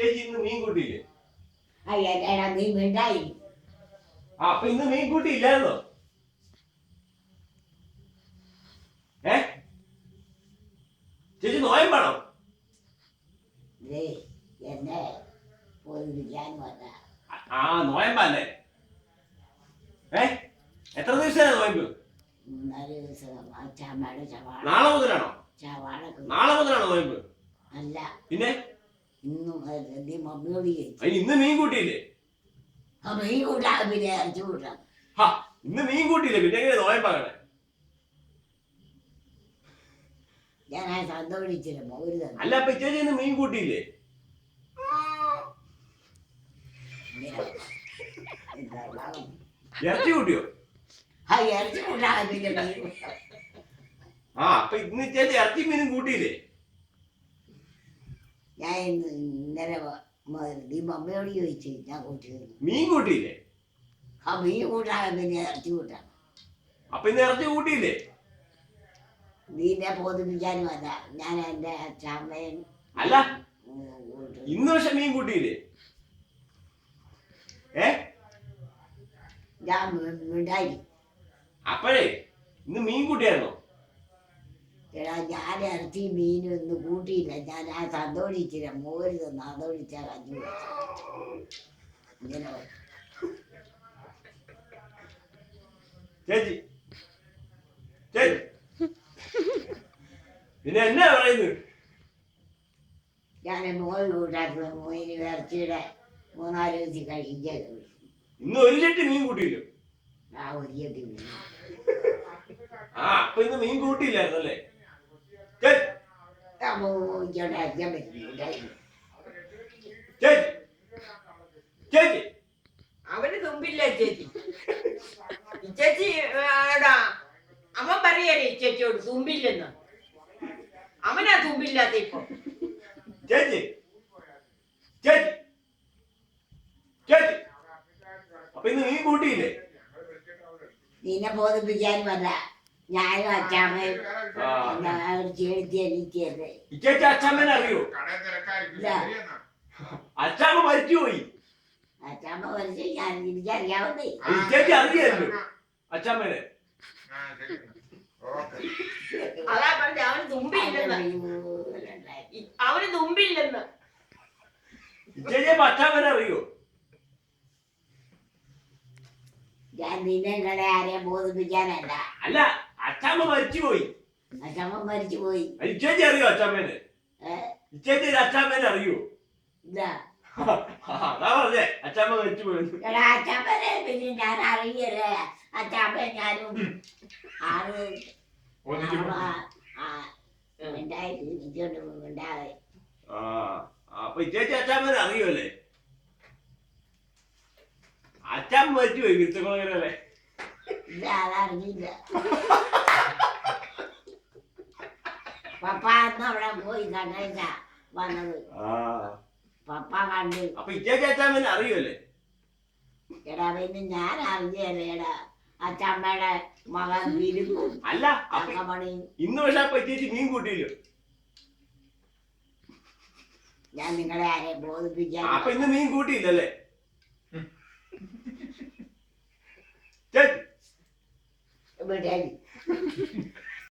ചേച്ചി ഇന്ന് മീൻ കൂട്ടിയില്ലേ? എടാ നീ മിണ്ടായി. അപ്പൊ ഇന്ന് മീൻ കൂട്ടിയില്ലായിരുന്നോ? ചേച്ചി നോയമ്പാണോ? എന്നെ പോയിരിക്കാൻ വന്ന നോയമ്പല്ലേ? എത്ര ദിവസമാണ് നോയമ്പ്? 3 ദിവസം. അച്ഛമ്മയുടെ ചവാള. നാളെ മുതലാണോ? ചവാളക്ക് നാളെ മുതലാണോ നോയമ്പ്? അല്ല, പിന്നെ ഇന്നും നീ മമ്മിയോട് ചോദിച്ചു. ഇന്ന് മീൻ കൂട്ടിയില്ലേ? മീൻ കൂട്ടാ പിന്നെ ഇറച്ചി കൂട്ടാം. ഇന്ന് മീൻ കൂട്ടിയില്ലേ, പിന്നെ എങ്ങനെ നോയമ്പാകണേ? ഞാൻ ആ സന്തോഷിച്ചില്ല മോര് തന്നെ. അല്ല അപ്പൊ ചേച്ചി ഇന്ന് മീൻ കൂട്ടിയില്ലേ? ഇറച്ചി കൂട്ടിയോ? ഇറച്ചി കൂട്ടാ പിന്നെ അപ്പൊ ഇന്ന് ചേച്ചി ഇറച്ചി മീനും കൂട്ടിയില്ലേ? ഞാൻ ഇന്നലെ നീ മമ്മിയോട് ചോദിച്ചു ഞാൻ കൂട്ടിയിരുന്നു. മീൻ കൂട്ടിയില്ലേ? മീൻ കൂട്ടാ പിന്നെ ഇറച്ചി കൂട്ടാം. അപ്പൊ ഇന്ന് ഇറച്ചി കൂട്ടിയില്ലേ? നീനെ ബോധിപ്പിക്കാനും അല്ല, ഞാൻ എൻ്റെ അച്ഛമ്മയും. അല്ല ഇന്ന് പക്ഷെ മീൻ കൂട്ടിയില്ലേ? ഞാൻ മിണ്ടായി. അപ്പോഴേ ഇന്ന് മീൻ കൂട്ടിയായിരുന്നോ? എടാ ഞാൻ ഇറച്ചി മീനും ഇന്ന് കൂട്ടിയില്ല. ഞാൻ ആ സന്തോഷിച്ചില്ല മോര് തന്നു. സന്തോഷിച്ച കഞ്ഞി ഇങ്ങനെ ചേച്ചി ചേച്ചി പിന്നെ എന്നാ പറയുന്നത്? ഞാൻ മോര് കൂട്ടാത്ത മോയിന് ഇറച്ചിയുടെ 3-4 ദിവസം കഴിക്കുക. ഇന്ന് 1 ലിറ്റർ മീൻ കൂട്ടിയില്ലോ? ആ ഒരു ചട്ടി മീൻ. അപ്പൊ ഇന്ന് മീൻ കൂട്ടിയില്ലായിരുന്നല്ലേ? അവന് തുമ്പില്ല ചേച്ചി. ചേച്ചി അവൻ പറയല്ലേ ചേച്ചിയോട് തുമ്പില്ലെന്ന്. അവനാ തുമ്പില്ലാത്ത ഇപ്പൊ. ചേച്ചി ചേച്ചി ചേച്ചി അപ്പൊ ഇന്ന് മീൻ കൂട്ടിയില്ലേ? നിന്നെ ബോധിപ്പിക്കാനും അല്ല, ഞാനും അച്ഛാമ്മയും ചേർത്തി എനിക്കല്ലേ. ചേച്ചി അച്ഛാമ്മനെ അറിയോ? അച്ഛാമ്മ മരിച്ചുപോയി. അച്ഛാമ്മ മരിച്ചു ഞാൻ എനിക്കറിയാവുന്നേ. ചേച്ചി അറിയാമല്ലോ അച്ഛാമ്മനെ. അതാ പറഞ്ഞ അവന് തുമ്പില്ലെന്ന്. അവന് തുമ്പില്ലെന്ന്. ചേച്ചി അച്ഛാമ്മനെ അറിയോ? ഞാൻ നിന്നെ ആരെയും ബോധിപ്പിക്കാനല്ല. അല്ല അച്ഛാമ്മ മരിച്ചുപോയി. അച്ഛാമ്മ മരിച്ചുപോയി. ചേച്ചി അറിയോ അച്ഛാമ്മനെ? ചേച്ചി അച്ഛാമ്മനെ അറിയോ? ഇല്ല. അതാ പറഞ്ഞേ അച്ഛാമ്മ മരിച്ചുപോയി. എടാ അച്ഛാമ്മനെ പിന്നെ ഞാൻ അറിയല്ലേ. അച്ഛാമ്മ ഞാനും അപ്പൊ ചേച്ചി അച്ഛാമ്മനെ അറിയുമല്ലേ? അച്ഛാമ്മ മരിച്ചുപോയി വിരുത്തങ്ങളല്ലേ? ഇല്ല, അതറിഞ്ഞില്ല. പപ്പ അന്ന് അവിടെ പോയി കണ്ട വന്നത്. പപ്പ കണ്ട്. അപ്പൊ ചേച്ചി അച്ഛാമ്മനെ അറിയുമല്ലേ? എടാ പിന്നെ ഞാൻ അറിഞ്ഞല്ലേ. എടാ അച്ഛമ്മയുടെ മകൻ വിരുന്നു. അല്ല മണി ഇന്ന് പക്ഷെ അപ്പൊ ചേച്ചി മീൻ കൂട്ടിയില്ലോ? ഞാൻ നിങ്ങളെ ആരെ ബോധിപ്പിക്കാൻ. അപ്പൊ ഇന്ന് മീൻ കൂട്ടിയില്ലല്ലേ? ചേച്ചി